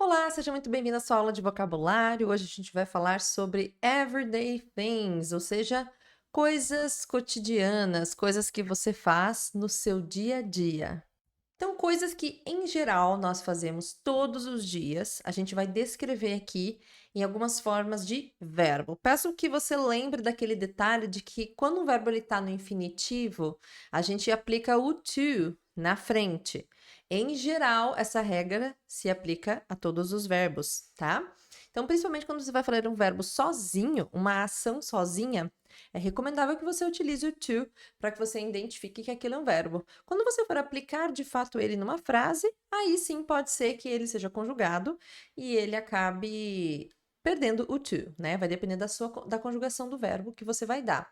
Olá, seja muito bem-vindo à sua aula de vocabulário. Hoje a gente vai falar sobre everyday things, ou seja, coisas cotidianas, coisas que você faz no seu dia a dia. Então, coisas que em geral nós fazemos todos os dias, a gente vai descrever aqui em algumas formas de verbo. Peço que você lembre daquele detalhe de que quando o verbo está no infinitivo, a gente aplica o to na frente. Em geral, essa regra se aplica a todos os verbos, tá? Então, principalmente quando você vai falar um verbo sozinho, uma ação sozinha, é recomendável que você utilize o to para que você identifique que aquilo é um verbo. Quando você for aplicar de fato ele numa frase, aí sim pode ser que ele seja conjugado e ele acabe perdendo o to, né? Vai depender da conjugação do verbo que você vai dar.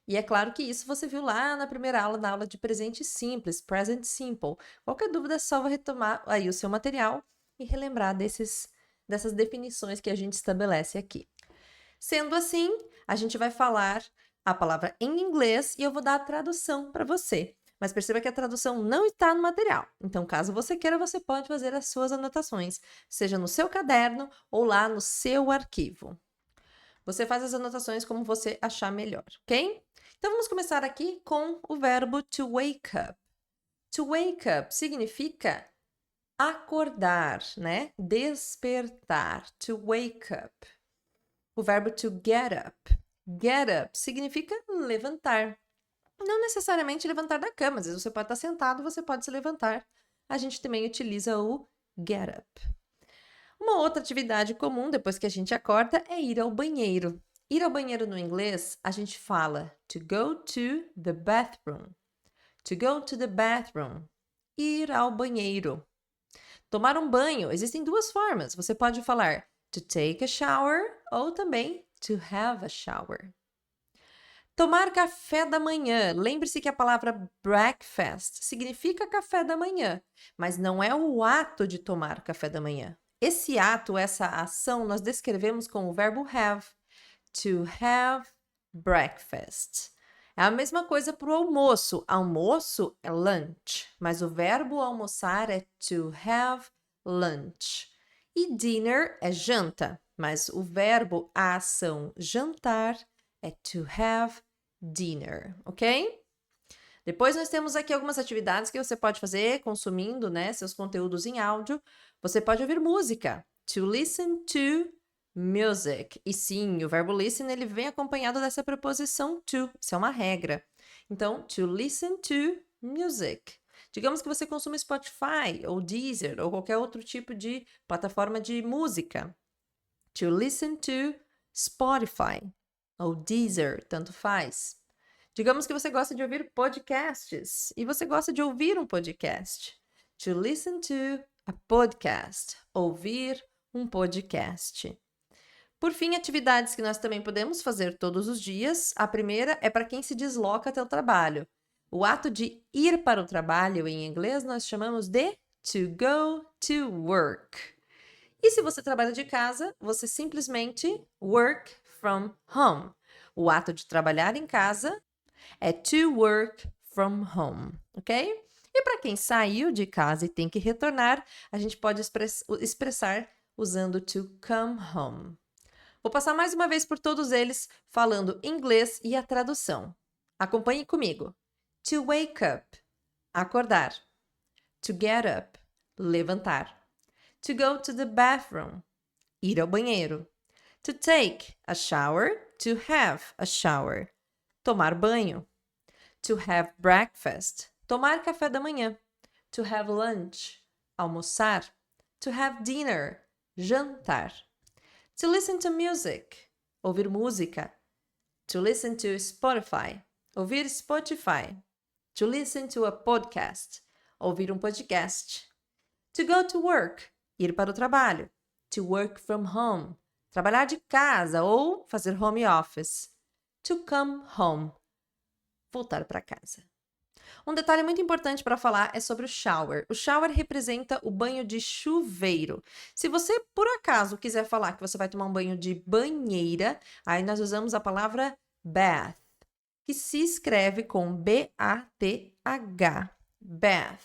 E é claro que isso você viu lá na primeira aula, na aula de presente simples, present simple. Qualquer dúvida é só retomar aí o seu material e relembrar dessas definições que a gente estabelece aqui. Sendo assim, a gente vai falar a palavra em inglês e eu vou dar a tradução para você. Mas perceba que a tradução não está no material. Então, caso você queira, você pode fazer as suas anotações, seja no seu caderno ou lá no seu arquivo. Você faz as anotações como você achar melhor, ok? Então, vamos começar aqui com o verbo to wake up. To wake up significa acordar, né? Despertar. To wake up. O verbo to get up. Get up significa levantar. Não necessariamente levantar da cama, às vezes você pode estar sentado, você pode se levantar. A gente também utiliza o get up. Uma outra atividade comum depois que a gente acorda é ir ao banheiro. Ir ao banheiro no inglês, a gente fala to go to the bathroom. To go to the bathroom. Ir ao banheiro. Tomar um banho, existem duas formas. Você pode falar to take a shower ou também to have a shower. Tomar café da manhã. Lembre-se que a palavra breakfast significa café da manhã, mas não é o ato de tomar café da manhã. Esse ato, essa ação, nós descrevemos com o verbo have. To have breakfast. É a mesma coisa para o almoço. Almoço é lunch, mas o verbo almoçar é to have lunch. E dinner é janta, mas o verbo, a ação jantar é to have dinner, ok? Depois nós temos aqui algumas atividades que você pode fazer consumindo, né, seus conteúdos em áudio. Você pode ouvir música. To listen to music. E sim, o verbo listen ele vem acompanhado dessa preposição to. Isso é uma regra. Então, to listen to music. Digamos que você consome Spotify ou Deezer ou qualquer outro tipo de plataforma de música. To listen to Spotify ou Deezer, tanto faz. Digamos que você gosta de ouvir podcasts e você gosta de ouvir um podcast. To listen to a podcast. Ouvir um podcast. Por fim, atividades que nós também podemos fazer todos os dias. A primeira é para quem se desloca até o trabalho. O ato de ir para o trabalho, em inglês, nós chamamos de to go to work. E se você trabalha de casa, você simplesmente work from home. O ato de trabalhar em casa é to work from home, ok? E para quem saiu de casa e tem que retornar, a gente pode expressar usando to come home. Vou passar mais uma vez por todos eles, falando inglês e a tradução. Acompanhe comigo. To wake up, acordar. To get up, levantar. To go to the bathroom, ir ao banheiro. To take a shower, to have a shower. Tomar banho. To have breakfast, tomar café da manhã. To have lunch, almoçar. To have dinner, jantar. To listen to music, ouvir música. To listen to Spotify, ouvir Spotify. To listen to a podcast, ouvir um podcast. To go to work, ir para o trabalho. To work from home, trabalhar de casa ou fazer home office. To come home, voltar para casa. Um detalhe muito importante para falar é sobre o shower. O shower representa o banho de chuveiro. Se você, por acaso, quiser falar que você vai tomar um banho de banheira, aí nós usamos a palavra bath, que se escreve com B-A-T-H. Bath.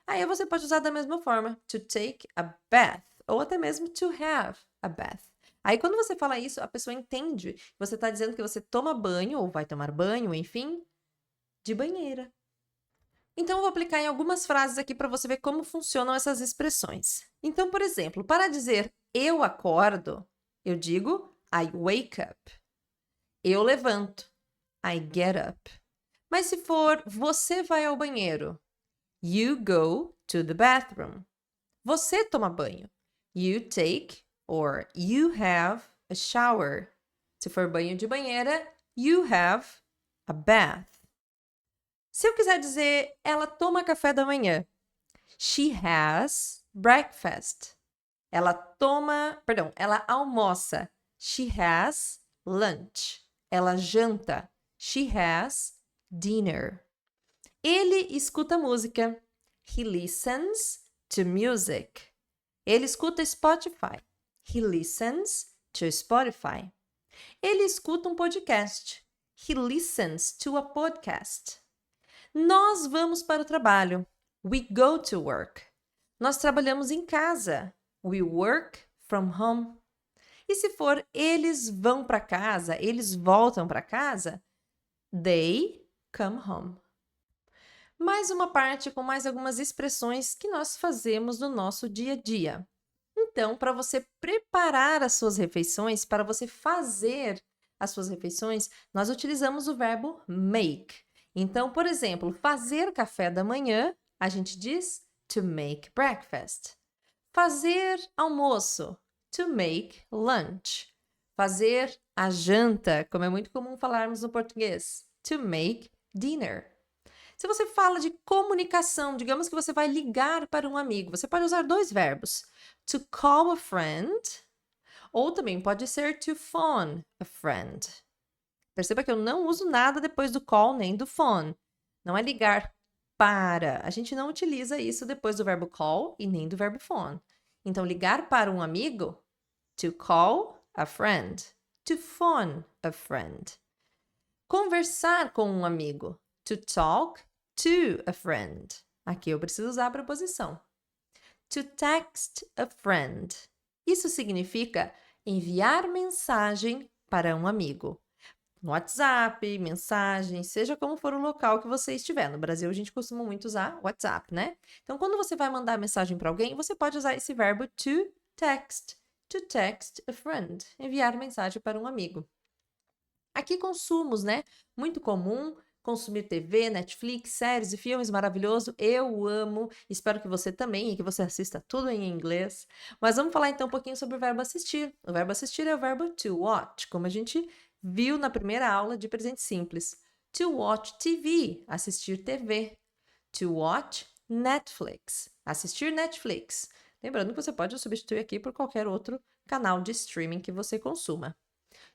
Aí você pode usar da mesma forma, to take a bath, ou até mesmo to have a bath. Aí, quando você fala isso, a pessoa entende. Você está dizendo que você toma banho, ou vai tomar banho, enfim, de banheira. Então, eu vou aplicar em algumas frases aqui para você ver como funcionam essas expressões. Então, por exemplo, para dizer eu acordo, eu digo I wake up. Eu levanto. I get up. Mas se for você vai ao banheiro, you go to the bathroom. Você toma banho. You take or you have a shower. Se for banho de banheira, you have a bath. Se eu quiser dizer ela toma café da manhã, she has breakfast. Ela almoça. She has lunch. Ela janta. She has dinner. Ele escuta música. He listens to music. Ele escuta Spotify. He listens to Spotify. Ele escuta um podcast. He listens to a podcast. Nós vamos para o trabalho. We go to work. Nós trabalhamos em casa. We work from home. E se for eles vão para casa, eles voltam para casa, they come home. Mais uma parte com mais algumas expressões que nós fazemos no nosso dia a dia. Então, para você preparar as suas refeições, para você fazer as suas refeições, nós utilizamos o verbo make. Então, por exemplo, fazer café da manhã, a gente diz to make breakfast. Fazer almoço, to make lunch. Fazer a janta, como é muito comum falarmos no português, to make dinner. Se você fala de comunicação, digamos que você vai ligar para um amigo, você pode usar dois verbos, to call a friend, ou também pode ser to phone a friend. Perceba que eu não uso nada depois do call nem do phone. Não é ligar para. A gente não utiliza isso depois do verbo call e nem do verbo phone. Então, ligar para um amigo, to call a friend. To phone a friend. Conversar com um amigo, to talk to a friend. Aqui eu preciso usar a preposição. To text a friend. Isso significa enviar mensagem para um amigo. No WhatsApp, mensagem, seja como for o local que você estiver. No Brasil, a gente costuma muito usar WhatsApp, né? Então, quando você vai mandar mensagem para alguém, você pode usar esse verbo to text a friend, enviar mensagem para um amigo. Aqui, consumos, né? Muito comum, consumir TV, Netflix, séries e filmes, maravilhoso. Eu amo, espero que você também e que você assista tudo em inglês. Mas vamos falar então um pouquinho sobre o verbo assistir. O verbo assistir é o verbo to watch, como a gente viu na primeira aula de presente simples. To watch TV, assistir TV. To watch Netflix, assistir Netflix. Lembrando que você pode substituir aqui por qualquer outro canal de streaming que você consuma.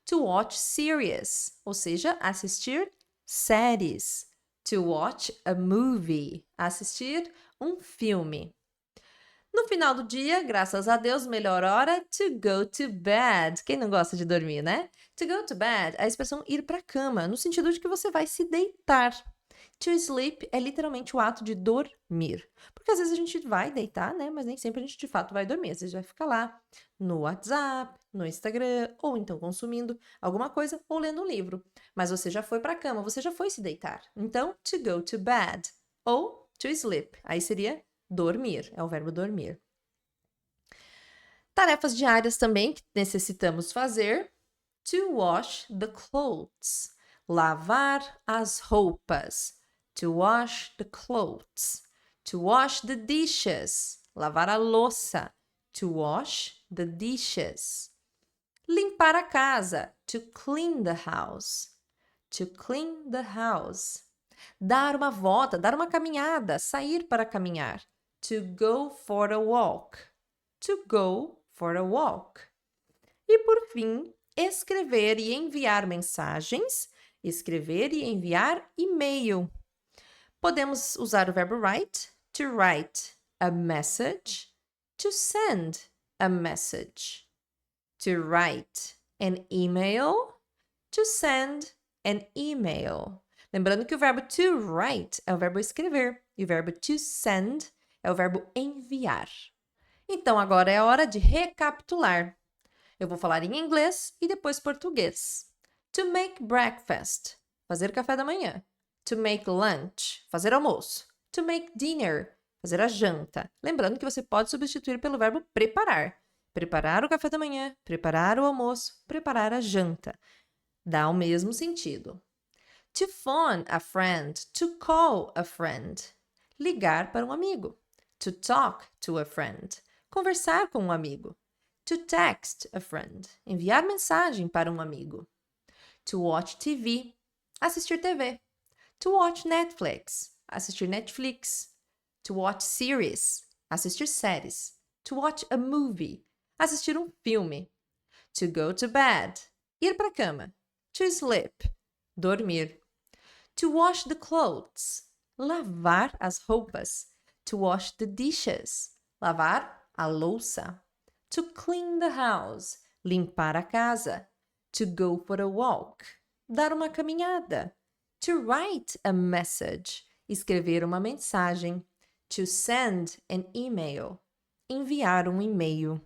To watch series, ou seja, assistir séries. To watch a movie, assistir um filme. No final do dia, graças a Deus, melhor hora, to go to bed. Quem não gosta de dormir, né? To go to bed é a expressão ir para a cama, no sentido de que você vai se deitar. To sleep é literalmente o ato de dormir. Porque às vezes a gente vai deitar, né? Mas nem sempre a gente de fato vai dormir. Às vezes vai ficar lá no WhatsApp, no Instagram, ou então consumindo alguma coisa ou lendo um livro. Mas você já foi para a cama, você já foi se deitar. Então, to go to bed ou to sleep. Aí seria dormir, é o verbo dormir. Tarefas diárias também que necessitamos fazer. To wash the clothes. Lavar as roupas. To wash the clothes. To wash the dishes. Lavar a louça. To wash the dishes. Limpar a casa. To clean the house. To clean the house. Dar uma volta, dar uma caminhada, sair para caminhar. To go for a walk. To go for a walk. E por fim, escrever e enviar mensagens, escrever e enviar e-mail. Podemos usar o verbo write, to write a message, to send a message. To write an email, to send an email. Lembrando que o verbo to write é o verbo escrever e o verbo to send é o verbo enviar. Então, agora é a hora de recapitular. Eu vou falar em inglês e depois português. To make breakfast, fazer café da manhã. To make lunch, fazer almoço. To make dinner, fazer a janta. Lembrando que você pode substituir pelo verbo preparar. Preparar o café da manhã, preparar o almoço, preparar a janta. Dá o mesmo sentido. To phone a friend, to call a friend. Ligar para um amigo. To talk to a friend. Conversar com um amigo. To text a friend. Enviar mensagem para um amigo. To watch TV. Assistir TV. To watch Netflix. Assistir Netflix. To watch series. Assistir séries. To watch a movie. Assistir um filme. To go to bed. Ir para a cama. To sleep. Dormir. To wash the clothes. Lavar as roupas. To wash the dishes. Lavar a louça. To clean the house. Limpar a casa. To go for a walk. Dar uma caminhada. To write a message. Escrever uma mensagem. To send an email. Enviar um e-mail.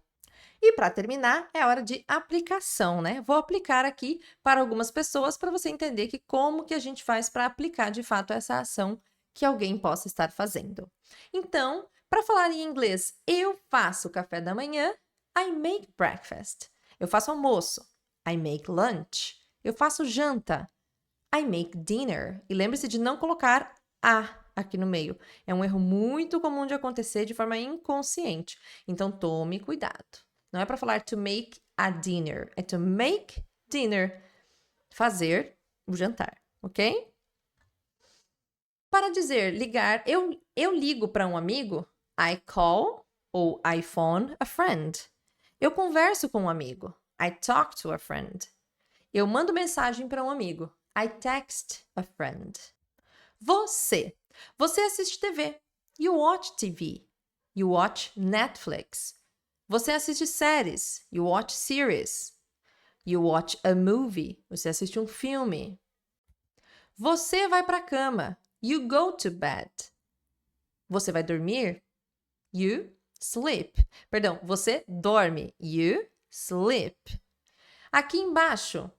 E para terminar, é hora de aplicação, né? Vou aplicar aqui para algumas pessoas para você entender que como que a gente faz para aplicar de fato essa ação que alguém possa estar fazendo. Então, para falar em inglês, eu faço café da manhã, I make breakfast. Eu faço almoço, I make lunch. Eu faço janta, I make dinner. E lembre-se de não colocar a aqui no meio. É um erro muito comum de acontecer de forma inconsciente. Então, tome cuidado. Não é para falar to make a dinner, é to make dinner. Fazer o jantar, ok? Para dizer ligar, eu ligo para um amigo, I call ou I phone a friend. Eu converso com um amigo, I talk to a friend. Eu mando mensagem para um amigo, I text a friend. Você assiste TV, you watch TV, you watch Netflix. Você assiste séries, you watch series. You watch a movie, você assiste um filme. Você vai para a cama, you go to bed. Você vai dormir, you sleep. Perdão, você dorme, you sleep. Aqui embaixo,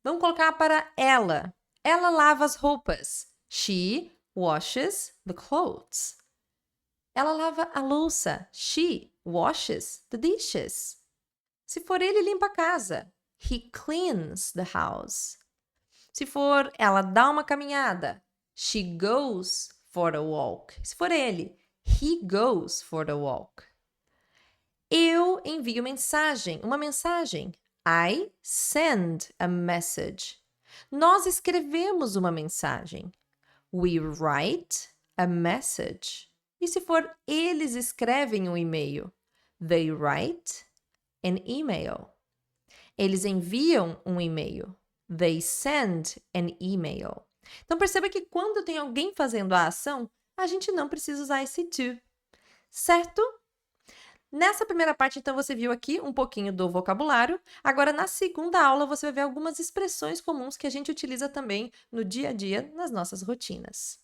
vamos colocar para ela. Ela lava as roupas, she washes the clothes. Ela lava a louça, she washes the dishes. Se for ele, limpa a casa. He cleans the house. Se for ela, dá uma caminhada. She goes for a walk. Se for ele, he goes for a walk. Eu envio uma mensagem. I send a message. Nós escrevemos uma mensagem. We write a message. E se for eles escrevem um e-mail? They write an email. Eles enviam um e-mail. They send an email. Então, perceba que quando tem alguém fazendo a ação, a gente não precisa usar esse to. Certo? Nessa primeira parte, então, você viu aqui um pouquinho do vocabulário. Agora, na segunda aula, você vai ver algumas expressões comuns que a gente utiliza também no dia a dia, nas nossas rotinas.